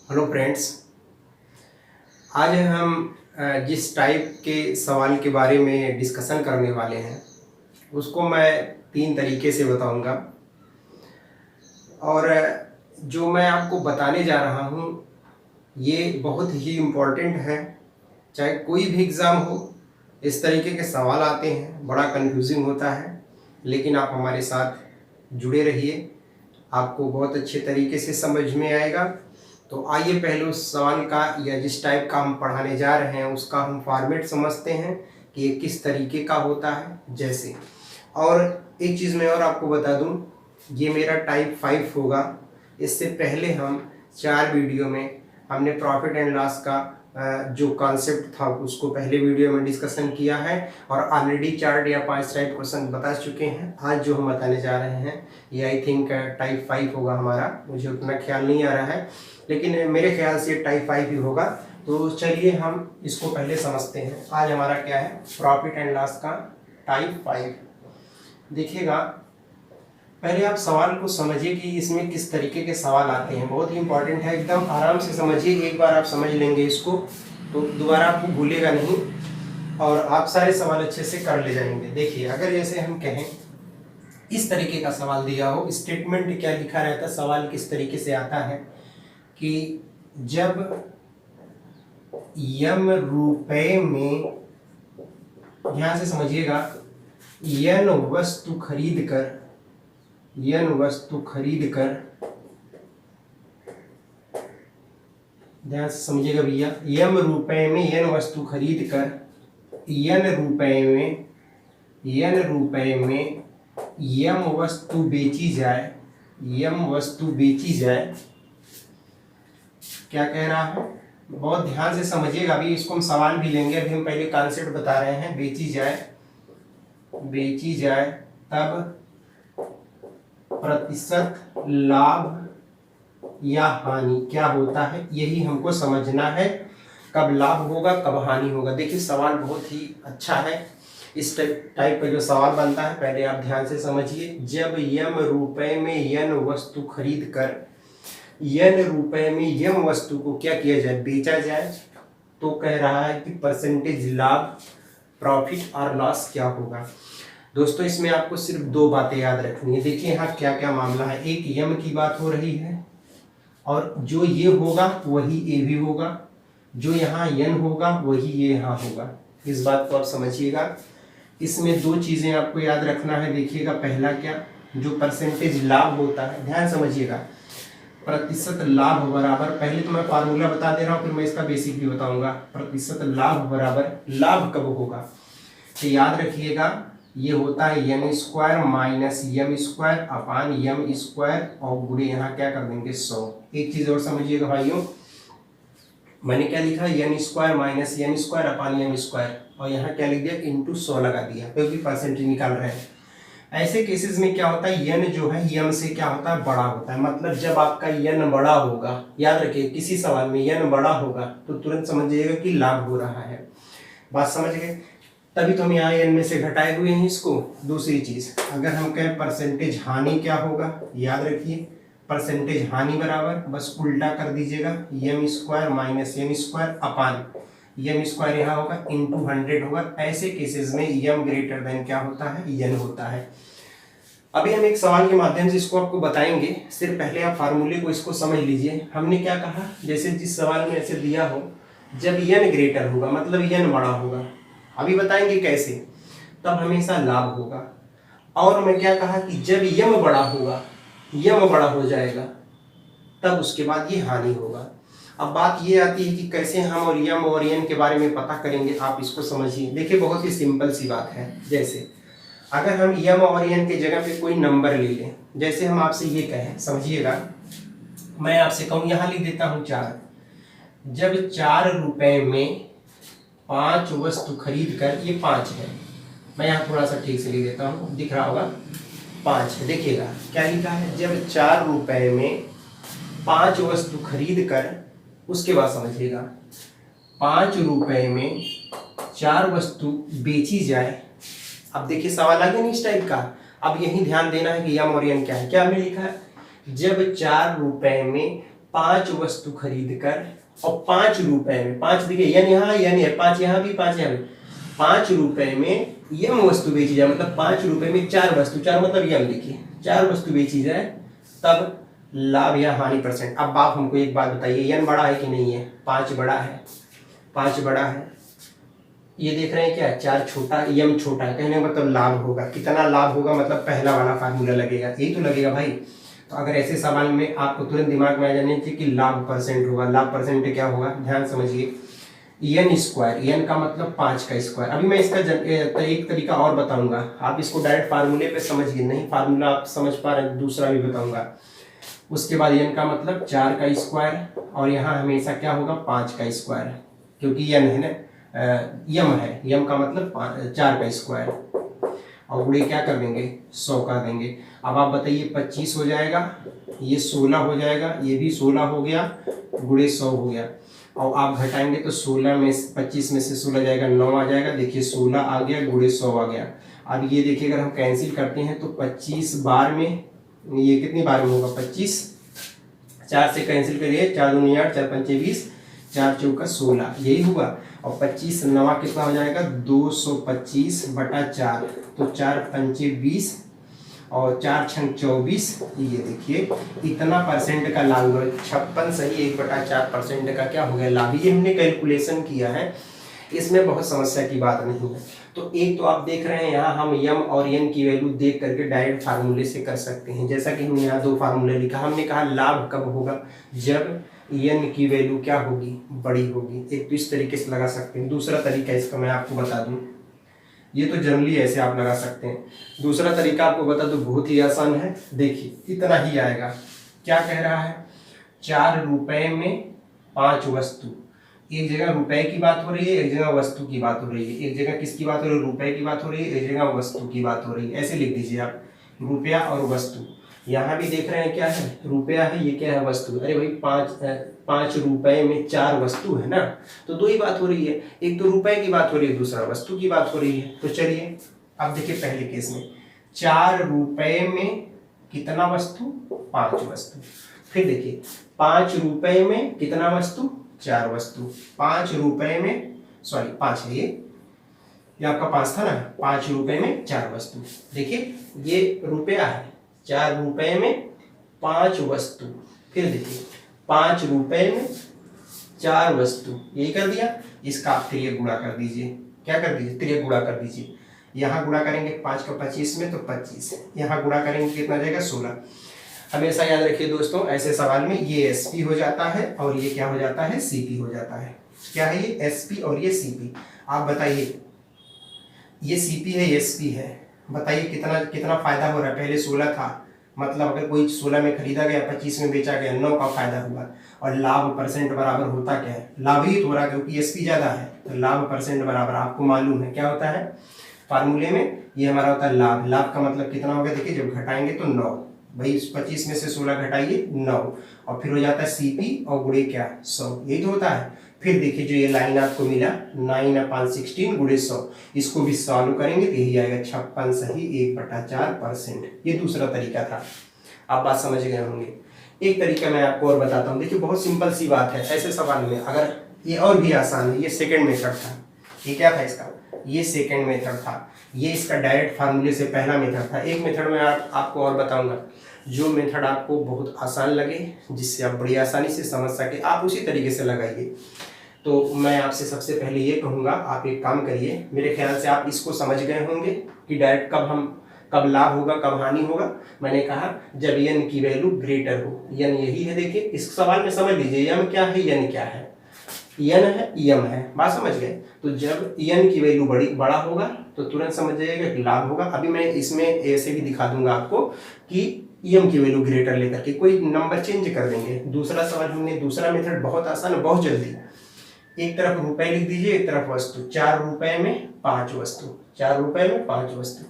Hello friends, आज हम जिस टाइप के सवाल के बारे में डिस्कशन करने वाले हैं उसको मैं 3 तरीके से बताऊंगा। और जो मैं आपको बताने जा रहा हूँ ये बहुत ही इम्पोर्टेंट है। चाहे कोई भी एग्ज़ाम हो, इस तरीके के सवाल आते हैं, बड़ा कंफ्यूजिंग होता है, लेकिन आप हमारे साथ जुड़े रहिए, आपको बहुत अच्छे तरीके से समझ में आएगा। तो आइए पहले उस सवाल का या जिस टाइप का हम पढ़ाने जा रहे हैं उसका हम फॉर्मेट समझते हैं कि ये किस तरीके का होता है। जैसे और एक चीज़ मैं और आपको बता दूं, ये मेरा टाइप 5 होगा। इससे पहले हम 4 वीडियो में हमने प्रॉफिट एंड लॉस का जो कॉन्सेप्ट था उसको पहले वीडियो में डिस्कशन किया है और ऑलरेडी 4 या 5 टाइप क्वेश्चन बता चुके हैं। आज जो हम बताने जा रहे हैं ये आई थिंक टाइप 5 होगा हमारा, मुझे उतना ख्याल नहीं आ रहा है, लेकिन मेरे ख्याल से टाइप 5 ही होगा। तो चलिए हम इसको पहले समझते हैं। आज हमारा क्या है, प्रॉफिट एंड लॉस का टाइप 5। देखिएगा, पहले आप सवाल को समझिए कि इसमें किस तरीके के सवाल आते हैं। बहुत ही इंपॉर्टेंट है, एकदम आराम से समझिए। एक बार आप समझ लेंगे इसको तो दोबारा आपको भूलेगा नहीं और आप सारे सवाल अच्छे से कर ले जाएंगे। देखिए, अगर जैसे हम कहें इस तरीके का सवाल दिया हो, स्टेटमेंट क्या लिखा रहता है, सवाल किस तरीके से आता है कि जब यम रुपए में, ध्यान से समझिएगा, यन वस्तु खरीद कर ध्यान से समझिएगा भैया, यम रुपए में यन वस्तु खरीद कर यन रुपए में यम वस्तु बेची जाए, क्या कह रहा है, बहुत ध्यान से समझिएगा। अभी इसको हम सवाल भी लेंगे, अभी हम पहले कॉन्सेप्ट बता रहे हैं। बेची जाए तब प्रतिशत लाभ या हानि क्या होता है, यही हमको समझना है। कब लाभ होगा, कब हानि होगा। देखिए, सवाल बहुत ही अच्छा है। इस टाइप का जो सवाल बनता है पहले आप ध्यान से समझिए। जब यम रुपए में यन वस्तु खरीद कर यन रुपए में यम वस्तु को क्या किया जाए, बेचा जाए, तो कह रहा है कि परसेंटेज लाभ, प्रॉफिट और लॉस क्या होगा। दोस्तों, इसमें आपको सिर्फ 2 बातें याद रखनी है। देखिए यहाँ क्या क्या मामला है। एक यम की बात हो रही है और जो ये होगा वही ए भी होगा, जो यहाँ यन होगा वही ये यहाँ होगा। इस बात को आप समझिएगा। इसमें 2 चीजें आपको याद रखना है। देखिएगा, पहला क्या, जो परसेंटेज लाभ होता है, ध्यान समझिएगा, प्रतिशत लाभ बराबर, पहले तो मैं फार्मूला बता दे रहा हूँ फिर मैं इसका बेसिक भी बताऊंगा। प्रतिशत लाभ बराबर लाभ कब होगा, तो याद रखिएगा ये होता है यम स्क्वायर माइनस यम स्क्वायर अपान यम स्क्वायर और गुणे यहाँ क्या कर देंगे 100। एक चीज और समझिएगा भाइयों, मैंने क्या लिखा, यम स्क्वायर माइनस यम स्क्वायर अपान यम स्क्वायर और यहाँ क्या लिख दिया, इंटू 100 लगा दिया, क्योंकि परसेंटेज निकाल रहे हैं। ऐसे केसेस में क्या होता है, यन जो है यम से क्या होता है, बड़ा होता है। मतलब जब आपका यन बड़ा होगा, याद रखिए किसी सवाल में यन बड़ा होगा तो तुरंत समझिएगा कि लाभ हो रहा है। बात समझ गए, तभी तो हम यहाँ एन में से घटाए हुए हैं इसको। दूसरी चीज, अगर हम कहें परसेंटेज हानि क्या होगा, याद रखिए परसेंटेज हानि बराबर बस उल्टा कर दीजिएगा, यम स्क्वायर माइनस यम स्क्वायर अपान यम स्क्वायर यहाँ होगा इंटू 100 होगा। ऐसे केसेस में यम ग्रेटर देन क्या होता है, यन होता है। अभी हम एक सवाल के माध्यम से इसको आपको बताएंगे, सिर्फ पहले आप फार्मूले को इसको समझ लीजिए। हमने क्या कहा, जैसे जिस सवाल में ऐसे दिया हो, जब यन ग्रेटर होगा मतलब यन बड़ा होगा, अभी बताएंगे कैसे, तब हमेशा लाभ होगा। और मैं क्या कहा कि जब यम बड़ा होगा, यम बड़ा हो जाएगा, तब उसके बाद ये हानि होगा। अब बात ये आती है कि कैसे हम और यम और यन के बारे में पता करेंगे, आप इसको समझिए। देखिए, बहुत ही सिंपल सी बात है। जैसे अगर हम यम और यन के जगह पे कोई नंबर ले लें, जैसे हम आपसे ये कहें, समझिएगा, मैं आपसे कहूँ यहाँ लिख देता हूँ 4। जब 4 रुपए में 5 वस्तु खरीद कर, ये 5 है, मैं यहाँ थोड़ा सा ठीक से लिख देता हूँ, दिख रहा होगा 5 है। देखिएगा क्या लिखा है, जब 4 रुपए में 5 वस्तु खरीद कर, उसके बाद समझिएगा 5 रुपए में 4 वस्तु बेची जाए। अब देखिए सवाल आ गया नहीं इस टाइप का। अब यही ध्यान देना है कि यम और यन क्या है। क्या हमने लिखा है, जब 4 रुपए में 5 वस्तु खरीद कर और 5 रुपए में, 5 देखिए यन यहाँ यन है, 5 यहाँ भी 5 यहाँ भी, 5 रुपए में यम वस्तु बेची जाए, मतलब 5 रुपए में 4 वस्तु, 4 मतलब यम देखिए 4 वस्तु बेची जाए, तब लाभ या हानि परसेंट। अब आप हमको एक बात बताइए, यन बड़ा है कि नहीं है? 5 बड़ा है, 5 बड़ा है, ये देख रहे हैं क्या? 4 छोटा, यम छोटा है, कहने का मतलब लाभ होगा। कितना लाभ होगा? मतलब पहला वाला फार्मूला लगेगा, यही तो लगेगा भाई। तो अगर ऐसे सवाल में आपको तुरंत दिमाग में आ जाने चाहिए कि लाभ परसेंट होगा। लाभ परसेंट क्या होगा? ध्यान समझिए, एन स्क्वायर, एन का मतलब 5 का स्क्वायर। अभी मैं इसका एक तरीका और बताऊंगा, आप इसको डायरेक्ट फार्मूले पे समझिए, नहीं फार्मूला आप समझ पा रहे हैं दूसरा भी बताऊंगा। उसके बाद एन का मतलब 4 का स्क्वायर, और यहाँ हमेशा क्या होगा? 5 का स्क्वायर, क्योंकि एन है ना, यम है, यम का मतलब 4 का स्क्वायर, और गुणे क्या कर देंगे? 100 कर देंगे। अब आप बताइए 25 हो जाएगा, ये 16 हो जाएगा, ये भी 16 हो गया, गुणे 100 हो गया, और आप घटाएंगे तो 16 में 25 में से 16 जाएगा, 9 आ जाएगा, देखिए 16 आ गया, गुणे 100 आ गया। अब ये देखिए अगर हम कैंसिल करते हैं तो 25 बार में, ये कितनी बार में होगा? 25, 4 से कैंसिल करिए, 4 दूनी 8, 4 पंचे 20, 4 चौका 16, यही हुआ। और 25 नवा कितना हो जाएगा? 225 बटा 4, तो 4 पंचे 20 और 4 छंग 24, ये देखिए इतना परसेंट का लाभ हुआ। 56 सही 1/4% का क्या हो गया? लाभ। ये हमने कैलकुलेशन किया है, इसमें बहुत समस्या की बात नहीं है। तो एक तो आप देख रहे हैं यहाँ हम यम और एन की वैल्यू देख करके डायरेक्ट फार्मूले से कर सकते हैं। जैसा कि हमने यहाँ 2 फार्मूले लिखा, हमने कहा लाभ कब होगा? जब एन की वैल्यू क्या होगी? बड़ी होगी। एक तो इस तरीके से लगा सकते हैं। दूसरा तरीका इसका मैं आपको बता दूं, ये तो जनरली ऐसे आप लगा सकते हैं। दूसरा तरीका आपको बता दूं, बहुत ही आसान है, देखिए इतना ही आएगा। क्या कह रहा है? 4 रुपए में 5 वस्तु, एक जगह रुपए की बात हो रही है, एक जगह वस्तु की बात हो रही है। एक जगह किसकी बात हो रही है? रुपए की बात हो रही है, एक जगह वस्तु की बात हो रही है। ऐसे लिख दीजिए आप, रुपया और वस्तु। यहाँ भी देख रहे हैं क्या है? रुपया है, ये क्या है? वस्तु। अरे भाई 5 रुपए में 4 वस्तु है ना, तो 2 ही बात हो रही है, एक तो रुपए की बात हो रही है, दूसरा वस्तु की बात हो रही है। तो चलिए अब देखिए पहले केस में 4 रुपए में कितना वस्तु? 5 वस्तु। फिर देखिए 5 रुपए में कितना वस्तु? 4 वस्तु। 5 रुपए में, सॉरी 5 है ये आपका 5 था ना, 5 रुपए में 4 वस्तु। देखिए ये रुपया है, 4 रुपए में 5 वस्तु। फिर देखिए 5 रुपए में 4 वस्तु, यही कर दिया। इसका आप त्रिय गुणा कर दीजिए। क्या कर दीजिए? त्रिय गुणा कर दीजिए। यहाँ गुणा करेंगे 5 का 25 में तो 25, यहाँ गुणा करेंगे कितना जाएगा? 16। हमेशा याद रखिए दोस्तों, ऐसे सवाल में ये एसपी हो जाता है और ये क्या हो जाता है? सीपी हो जाता है। क्या है ये? एसपी और ये सीपी। आप बताइए, ये सीपी है, ये एसपी है, बताइए कितना कितना फायदा हो रहा है? पहले 16 था, मतलब अगर कोई 16 में खरीदा गया, 25 में बेचा गया, 9 का फायदा हुआ। और लाभ परसेंट बराबर होता क्या है? लाभ ही तो हो रहा है, क्योंकि एसपी ज्यादा है, तो लाभ परसेंट बराबर आपको मालूम है क्या होता है फार्मूले में? ये हमारा होता है लाभ। लाभ का मतलब कितना होगा? देखिए जब घटाएंगे तो 9, भाई 25 में से 16 घटाइए 9, और फिर हो जाता है सीपी और गुणे क्या? 100, यही तो होता है। फिर देखिए जो ये लाइन आपको मिला 9 या 5 16 गुणे 100, इसको भी सॉल्व करेंगे तो यही आएगा 56 सही 1/4%। ये दूसरा तरीका था, आप बात समझ गए होंगे। एक तरीका मैं आपको और बताता हूँ, देखिए बहुत सिंपल सी बात है ऐसे सवाल में। अगर ये और भी आसान है, ये सेकेंड मेथड था। ये क्या था इसका? ये सेकेंड मेथड था। ये इसका डायरेक्ट फार्मूले से पहला मेथड था। एक मेथड में आपको और बताऊंगा, जो मेथड आपको बहुत आसान लगे, जिससे आप बड़ी आसानी से समझ सके, आप उसी तरीके से लगाइए। तो मैं आपसे सबसे पहले ये कहूँगा, आप एक काम करिए, मेरे ख्याल से आप इसको समझ गए होंगे कि डायरेक्ट कब लाभ होगा, कब हानि होगा। मैंने कहा जब एन की वैल्यू ग्रेटर हो। एन यही है, देखिए इस सवाल में समझ लीजिए, एम क्या है, एन क्या है? एन है, यम है, बात समझ गए? तो जब एन की वैल्यू बड़ा होगा तो तुरंत समझ जाइएगा कि लाभ होगा। अभी मैं इसमें ऐसे भी दिखा दूंगा आपको कि एम की वैल्यू ग्रेटर लेकर के कोई नंबर चेंज कर देंगे। दूसरा सवाल हमने, दूसरा मेथड बहुत आसान है, बहुत जल्दी। एक तरफ रुपए लिख दीजिए, एक तरफ वस्तु। 4 रुपए में 5 वस्तु, 4 रुपए में 5 वस्तु,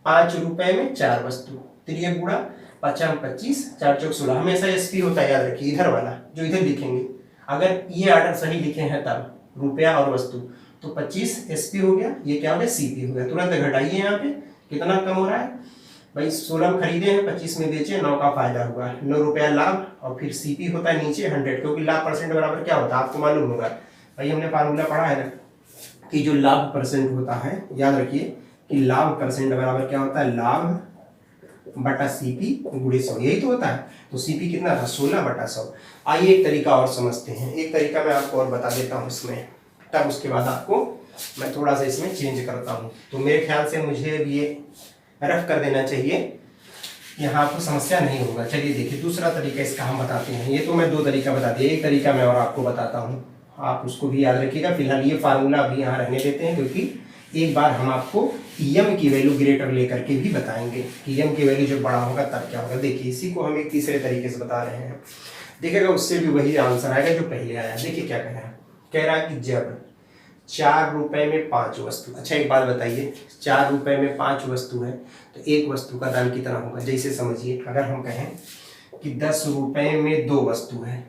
5 रुपए में 4 वस्तु, त्रिय गुणा 5 25, 4 चौक 16। हमेशा एसपी होता है, याद रखिए, इधर वाला जो इधर लिखेंगे। अगर ये ऑर्डर सही लिखे हैं तब रुपया और वस्तु, तो 25 एसपी हो गया, ये क्या हो गया? सीपी हो गया। तुरंत घटाइए, यहाँ पे कितना कम हो रहा है? भाई 16 में खरीदे हैं, 25 में बेचे, 9 का फायदा हुआ, 9 रुपया लाभ। और फिर सीपी होता है नीचे 100, क्योंकि लाभ परसेंट बराबर क्या होता है आपको मालूम होगा भाई, हमने फार्मूला पढ़ा है ना कि जो लाभ परसेंट होता है, याद रखिए कि लाभ परसेंट बराबर क्या होता है, लाभ बटा सीपी गुणे 100, यही तो होता है। तो सीपी कितना था, 16 बटा 100। आइए एक तरीका और समझते हैं, एक तरीका मैं आपको और बता देता हूँ इसमें, तब उसके बाद आपको मैं थोड़ा सा इसमें चेंज करता हूँ। तो मेरे ख्याल से मुझे ये रफ कर देना चाहिए, यहाँ आपको समस्या नहीं होगा। चलिए देखिए दूसरा तरीका इसका हम बताते हैं। ये तो मैं 2 तरीका बता दिया, एक तरीका मैं और आपको बताता हूँ, आप उसको भी याद रखिएगा। फिलहाल ये फार्मूला अभी यहाँ रहने देते हैं, क्योंकि एक बार हम आपको एम की वैल्यू ग्रेटर लेकर के भी बताएंगे कि एम की वैल्यू जब बड़ा होगा तब क्या होगा। देखिए इसी को हम एक तीसरे तरीके से बता रहे हैं, देखिएगा उससे भी वही आंसर आएगा जो पहले आया। देखिए क्या कह रहा है कि जब 4 रुपए में 5 वस्तु, अच्छा एक बात बताइए, 4 रुपए में 5 वस्तु है तो एक वस्तु का दाम कितना होगा। जैसे समझिए अगर हम कहें कि 10 रुपए में 2 वस्तु है,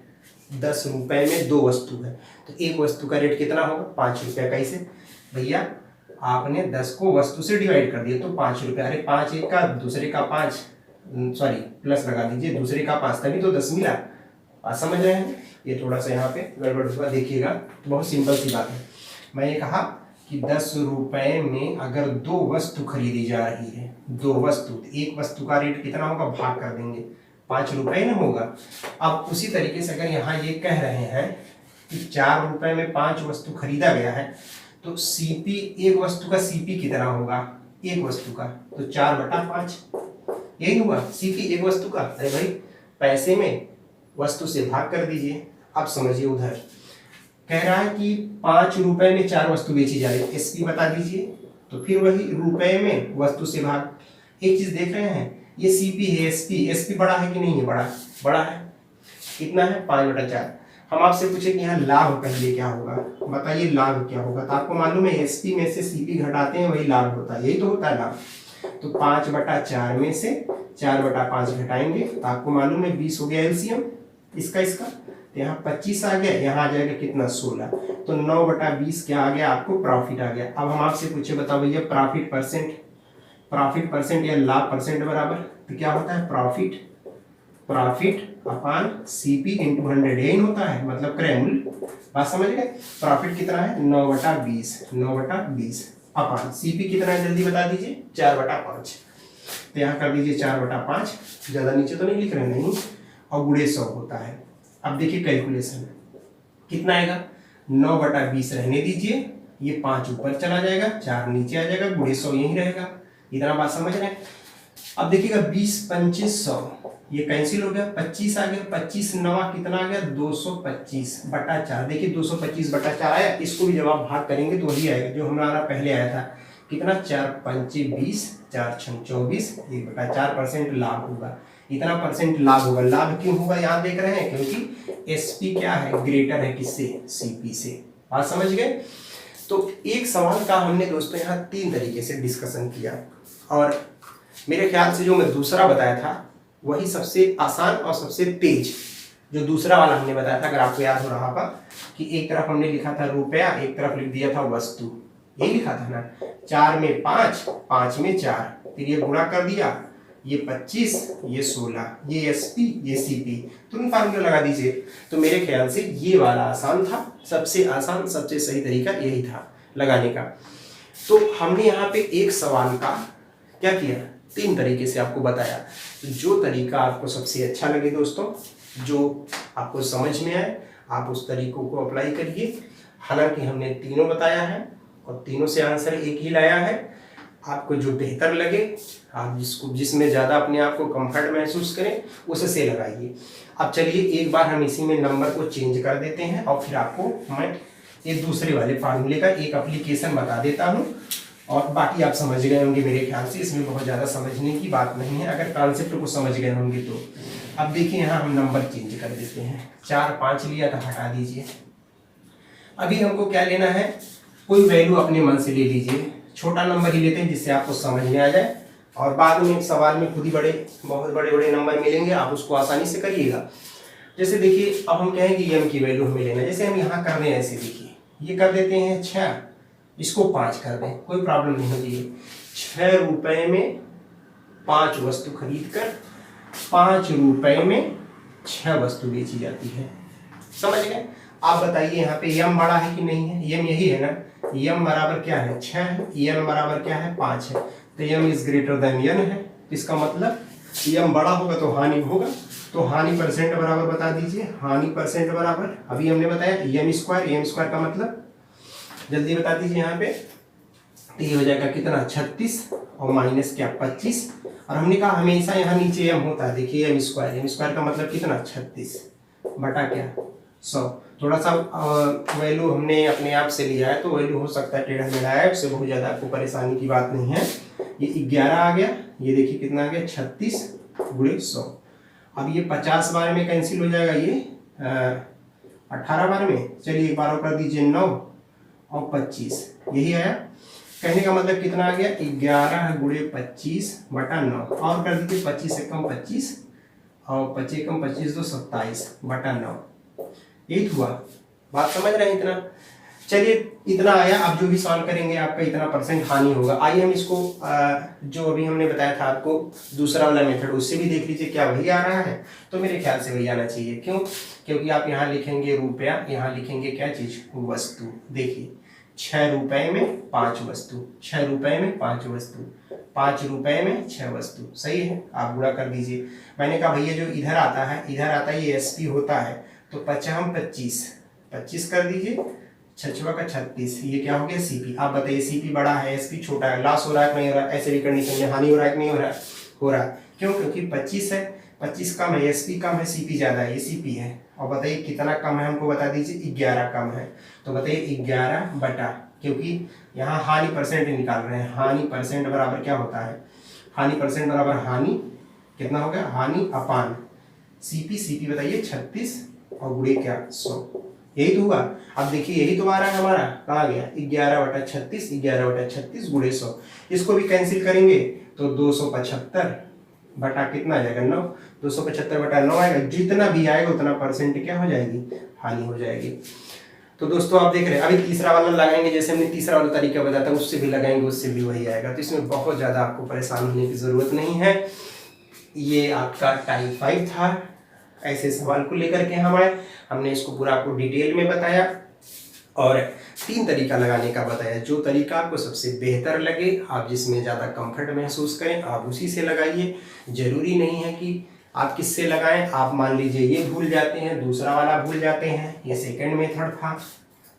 10 रुपए में 2 वस्तु है तो एक वस्तु का रेट कितना होगा, 5 रुपया। कैसे भैया, आपने 10 को वस्तु से डिवाइड कर दिया तो 5 रुपया, अरे 5 एक का, दूसरे का 5, सॉरी प्लस लगा दीजिए, दूसरे का 5, तभी तो 10 मिला। बात समझ रहे हैं, ये थोड़ा सा यहाँ पे गड़बड़ हुआ, देखिएगा बहुत सिंपल सी बात है। मैंने कहा कि 10 रुपए में अगर 2 वस्तु खरीदी जा रही है, 2 वस्तु, तो एक वस्तु का रेट कितना होगा, भाग कर देंगे, 5 रुपए ना होगा। अब उसी तरीके से अगर यहाँ ये कह रहे हैं कि 4 रुपए में 5 वस्तु खरीदा गया है तो सीपी, एक वस्तु का सीपी कितना होगा, एक वस्तु का तो 4/5, यही हुआ सीपी एक वस्तु का। अरे भाई पैसे में वस्तु से भाग कर दीजिए। अब समझिए उधर कह रहा है कि 5 रुपए में 4 वस्तु बेची जा रही है, एसपी बता दीजिए, तो फिर वही रुपए में वस्तु से भाग। एक चीज देख रहे हैं, ये सीपी है, एसपी बड़ा है कि नहीं है, बड़ा है, कितना है 5/4। हम आपसे पूछे कि यहाँ लाभ पहले क्या होगा, बताइए लाभ क्या होगा, तो आपको मालूम है एसपी में से सीपी घटाते हैं वही लाभ होता है, यही तो होता है लाभ। तो 5/4 में से 4/5 घटाएंगे तो आपको मालूम है 20 हो गया एलसीएम इसका, तो यहाँ 25 आ गया, यहाँ आ जाएगा कितना 16, तो 9/20 क्या आ गया आपको, प्रॉफिट आ गया। अब हम आपसे पूछे बताओ भैया प्रॉफिट परसेंट या लाभ परसेंट बराबर, तो क्या होता है प्रॉफिट अपान सीपी इंटू 100, यही होता है, मतलब क्रय मूल्य। बात समझ गए, प्रॉफिट कितना है 9/20 अपान सीपी कितना है जल्दी बता दीजिए, 4/5, तो यहाँ कर दीजिए 4/5, ज्यादा नीचे तो नहीं लिख रहे, नहीं, और गुणे 100 होता है। अब देखिए कैलकुलेशन कितना आएगा, 9/20 रहने दीजिए, ये 5 ऊपर चला जाएगा, 4 नीचे आ जाएगा, गुणे 100 यही रहेगा। इतना बात समझ रहे हैं। अब देखिएगा 20 25 100 ये कैंसिल हो गया, 25 आ गया, 25 9 कितना आ गया 225/4। देखिए 225/4 आया, इसको भी जब आप भाग करेंगे तो वही आएगा जो हमारा पहले आया था, कितना 4 5 20 4 6 24, 1/4% लाभ होगा, इतना परसेंट लाभ होगा। लाभ क्यों होगा यहाँ देख रहे हैं, क्योंकि एसपी क्या है, ग्रेटर है किससे, सीपी से। बात समझ गए। तो एक सवाल का हमने दोस्तों यहाँ 3 तरीके से डिस्कशन किया, और मेरे ख्याल से जो मैं दूसरा बताया था वही सबसे आसान और सबसे तेज, जो दूसरा वाला हमने बताया था, अगर आपको याद हो रहा होगा कि एक तरफ हमने लिखा था रुपया, एक तरफ लिख दिया था वस्तु, यही लिखा था ना, 4 में 5, 5 में 4, फिर ये गुणा कर दिया, ये 25, ये 16, ये एसपी, ये सीपी, तुरंत फार्मूला लगा दीजिए। तो मेरे ख्याल से ये वाला आसान था, सबसे आसान सबसे सही तरीका यही था लगाने का। तो हमने यहाँ पे एक सवाल का क्या किया, 3 तरीके से आपको बताया। जो तरीका आपको सबसे अच्छा लगे दोस्तों, जो आपको समझ में आए, आप उस तरीकों को अप्लाई करिए। हालांकि हमने तीनों बताया है और तीनों से आंसर एक ही लाया है, आपको जो बेहतर लगे, आप जिसमें ज़्यादा अपने आप को कंफर्ट महसूस करें उससे लगाइए। अब चलिए एक बार हम इसी में नंबर को चेंज कर देते हैं और फिर आपको मैं एक दूसरे वाले फार्मूले का एक एप्लीकेशन बता देता हूँ, और बाकी आप समझ गए होंगे मेरे ख्याल से, इसमें बहुत ज़्यादा समझने की बात नहीं है अगर कॉन्सेप्ट को समझ गए होंगे तो। अब देखिए यहाँ हम नंबर चेंज कर देते हैं, 4 5 लिया था, हटा दीजिए। अभी हमको क्या लेना है, कोई वैल्यू अपने मन से ले लीजिए, छोटा नंबर ही लेते हैं जिससे आपको समझ में आ जाए, और बाद में सवाल में खुद ही बहुत बड़े नंबर मिलेंगे, आप उसको आसानी से करिएगा। जैसे देखिए अब हम कहें कि एम की वैल्यू हमें लेना है, जैसे हम यहाँ कर रहे हैं, ऐसे देखिए ये कर देते हैं 6, इसको 5 कर दें, कोई प्रॉब्लम नहीं होती है। 6 रुपए में 5 वस्तु खरीद कर 5 रुपए में 6 वस्तु बेची जाती है। समझ गए? आप बताइए यहाँ पे यम बड़ा है कि नहीं है? यम यही है ना, यम बराबर क्या है 6 है, यन बराबर क्या है 5 है, तो यम इज ग्रेटर देन यन है। इसका मतलब यम बड़ा होगा तो हानि होगा, तो हानि परसेंट बराबर बता दीजिए, हानि परसेंट बराबर अभी हमने बताया यम स्क्वायर का मतलब जल्दी बता दीजिए यहाँ पे, तो ये हो जाएगा कितना 36 और माइनस क्या 25, और हमने कहा हमेशा यहाँ नीचे यम होता है, देखिए यम स्क्वायर का मतलब कितना 36 बटा क्या 100। थोड़ा सा वैल्यू हमने अपने आप से लिया है तो वैल्यू हो सकता है टेढ़ा मेढ़ा है, उससे बहुत ज़्यादा आपको परेशानी की बात नहीं है। ये 11 आ गया, ये देखिए कितना आ गया 36 गुणे 100। अब ये 50 बार में कैंसिल हो जाएगा, ये 18 बार में, चलिए एक बार कर दीजिए 9 और 25, यही आया। कहने का मतलब कितना आ गया 11 गुणे 25 बटा 9, और कर दीजिए 25 एकम 25 और 25 एकम 25 तो 27 बटा 9, यही हुआ। बात समझ रहे हैं? इतना चलिए इतना आया। अब जो भी सॉल्व करेंगे आपका इतना परसेंट हानि होगा। आइए हम इसको जो अभी हमने बताया था आपको दूसरा वाला मेथड, उससे भी देख लीजिए क्या वही आ रहा है। तो मेरे ख्याल से वही आना चाहिए। क्यों? क्योंकि आप यहाँ लिखेंगे रुपया, यहाँ लिखेंगे क्या चीज वस्तु। देखिए 6 रुपए में 5 वस्तु, 6 रुपए में 5 वस्तु, 5 रुपए में 6 वस्तु, सही है। आप गुणा कर दीजिए। मैंने कहा भैया जो इधर आता है, इधर आता है ये SP होता है, तो 25 25 कर दीजिए, 6 का 36, ये क्या हो गया CP। आप बताइए CP बड़ा है SP छोटा है, लॉस हो रहा है कि नहीं हो रहा है? ऐसे भी कंडीशन में हानि हो रहा है कि नहीं हो रहा है? हो रहा है। क्यों? क्योंकि 25 है, 25 कम है, SP कम है, CP ज्यादा है, ये CP है। और बताइए कितना कम है, हमको बता दीजिए 11 कम है, तो बताइए 11 बटा, क्योंकि यहाँ हानि परसेंट निकाल रहे हैं, हानि परसेंट बराबर क्या होता है, हानि परसेंट बराबर हानि कितना हो गया, हानि अपान CP बताइए 36 और गुणे क्या 100, यही तो हुआ। अब देखिए यही तो आ रहा है हमारा, कहाँ गया 11 बटा 36, 11 बटा 36 गुणे 100। इसको भी कैंसिल करेंगे तो 275 बटा कितना आ जाएगा 9, 275 बटा 9 आएगा। जितना भी आएगा उतना परसेंट क्या हो जाएगी, हानि हो जाएगी। तो दोस्तों आप देख रहे हैं, अभी तीसरा वाला लगाएंगे, जैसे हमने तीसरा वाला तरीका बताया था उससे भी लगाएंगे, उससे भी वही आएगा। तो इसमें बहुत ज़्यादा आपको परेशान होने की ज़रूरत नहीं है। ये आपका टाइप 5 था, ऐसे सवाल को लेकर के हमने इसको पूरा आपको डिटेल में बताया और 3 तरीका लगाने का बताया। जो तरीका आपको सबसे बेहतर लगे, आप जिसमें ज़्यादा कंफर्ट महसूस करें, आप उसी से लगाइए। जरूरी नहीं है कि आप किससे लगाएं। आप मान लीजिए ये भूल जाते हैं, दूसरा वाला भूल जाते हैं, ये सेकंड मेथड था,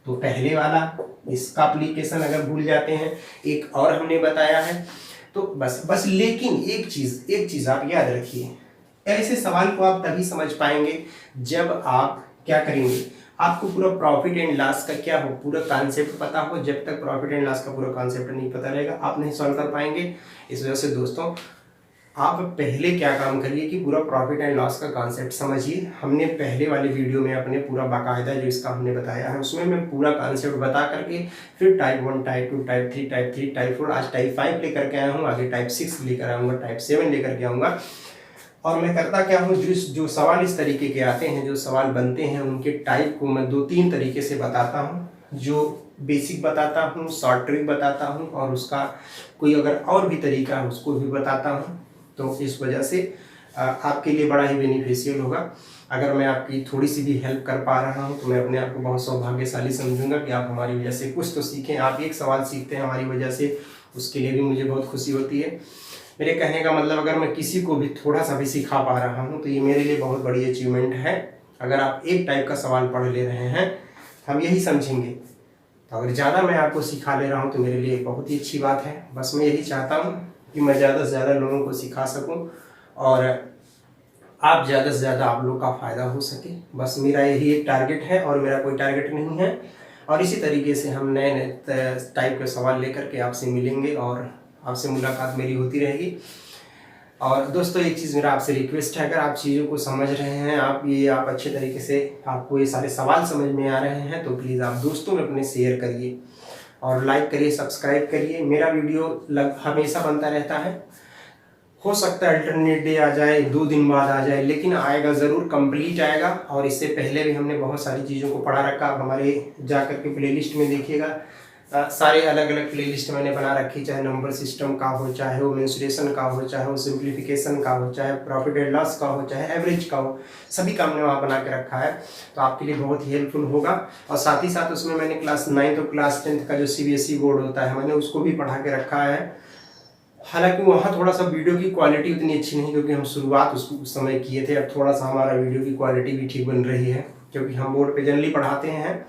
तो पहले वाला इसका एप्लीकेशन अगर भूल जाते हैं, एक और हमने बताया है, तो बस लेकिन एक चीज़ आप याद रखिए, ऐसे सवाल को आप तभी समझ पाएंगे जब आप क्या करेंगे, आपको पूरा प्रॉफिट एंड लॉस का क्या हो, पूरा कॉन्सेप्ट पता हो। जब तक प्रॉफिट एंड लॉस का पूरा कॉन्सेप्ट नहीं पता रहेगा, आप नहीं सॉल्व कर पाएंगे। इस वजह से दोस्तों आप पहले क्या काम करिए कि पूरा प्रॉफिट एंड लॉस का कॉन्सेप्ट समझिए। हमने पहले वाले वीडियो में अपने पूरा बाकायदा जो इसका हमने बताया है, उसमें मैं पूरा कॉन्सेप्ट बता करके फिर type 1, type 2, type 3, type 3, type 4, आज टाइप 5 लेकर के आया हूँ, आगे टाइप 6 लेकर आऊँगा, टाइप 7 लेकर के आऊँगा। और मैं करता क्या हूँ, जो सवाल इस तरीके के आते हैं, जो सवाल बनते हैं, उनके टाइप को मैं 2-3 तरीके से बताता हूँ। जो बेसिक बताता हूँ, शॉर्ट ट्रिक बताता हूँ, और उसका कोई अगर और भी तरीका है उसको भी बताता हूँ। तो इस वजह से आपके लिए बड़ा ही बेनिफिशियल होगा। अगर मैं आपकी थोड़ी सी भी हेल्प कर पा रहा हूँ तो मैं अपने आप को बहुत सौभाग्यशाली समझूंगा कि आप हमारी वजह से कुछ तो सीखें। आप एक सवाल सीखते हैं हमारी वजह से, उसके लिए भी मुझे बहुत खुशी होती है। मेरे कहने का मतलब अगर मैं किसी को भी थोड़ा सा भी सिखा पा रहा हूँ तो ये मेरे लिए बहुत बड़ी अचीवमेंट है। अगर आप एक टाइप का सवाल पढ़ ले रहे हैं हम यही समझेंगे, तो अगर ज़्यादा मैं आपको सिखा ले रहा हूँ तो मेरे लिए बहुत ही अच्छी बात है। बस मैं यही चाहता हूँ कि मैं ज़्यादा से ज़्यादा लोगों को सिखा सकूँ और आप ज़्यादा से ज़्यादा आप लोग का फ़ायदा हो सके। बस मेरा यही एक टारगेट है और मेरा कोई टारगेट नहीं है। और इसी तरीके से हम नए नए टाइप के सवाल लेकर के आपसे मिलेंगे और आपसे मुलाकात मेरी होती रहेगी। और दोस्तों एक चीज़ मेरा आपसे रिक्वेस्ट है, अगर आप चीज़ों को समझ रहे हैं, आप अच्छे तरीके से आपको ये सारे सवाल समझ में आ रहे हैं, तो प्लीज़ आप दोस्तों में अपने शेयर करिए और लाइक करिए, सब्सक्राइब करिए। मेरा वीडियो हमेशा बनता रहता है। हो सकता है अल्टरनेट डे आ जाए, 2 दिन बाद आ जाए, लेकिन आएगा ज़रूर, कंप्लीट आएगा। और इससे पहले भी हमने बहुत सारी चीज़ों को पढ़ा रखा। आप हमारे जा कर के प्लेलिस्ट में देखिएगा, सारे अलग अलग प्लेलिस्ट मैंने बना रखी, चाहे नंबर सिस्टम का हो, चाहे वो मेंसुरेशन का हो, चाहे वो सिंप्लीफिकेशन का हो, चाहे प्रॉफिट एंड लॉस का हो, चाहे एवरेज का हो, सभी का हमने वहाँ बना के रखा है। तो आपके लिए बहुत ही हेल्पफुल होगा। और साथ ही साथ उसमें मैंने क्लास 9 और क्लास 10 का जो CBSE बोर्ड होता है, मैंने उसको भी पढ़ा के रखा है। हालांकि वहाँ थोड़ा सा वीडियो की क्वालिटी उतनी अच्छी नहीं, क्योंकि हम शुरुआत उस समय किए थे। अब थोड़ा सा हमारा वीडियो की क्वालिटी भी ठीक बन रही है, क्योंकि हम बोर्ड पे जनरली पढ़ाते हैं।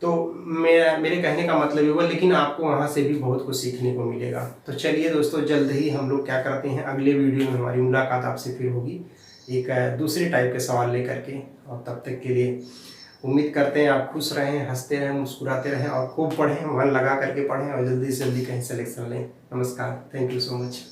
तो मेरे कहने का मतलब ये हुआ, लेकिन आपको वहाँ से भी बहुत कुछ सीखने को मिलेगा। तो चलिए दोस्तों, जल्द ही हम लोग क्या करते हैं, अगले वीडियो में हमारी मुलाकात आपसे फिर होगी एक दूसरे टाइप के सवाल लेकर के। और तब तक के लिए उम्मीद करते हैं आप खुश रहें, हंसते रहें, मुस्कुराते रहें और खूब पढ़ें, मन लगा करके पढ़ें और जल्दी से जल्दी कहीं सिलेक्शन लें। नमस्कार, थैंक यू सो मच।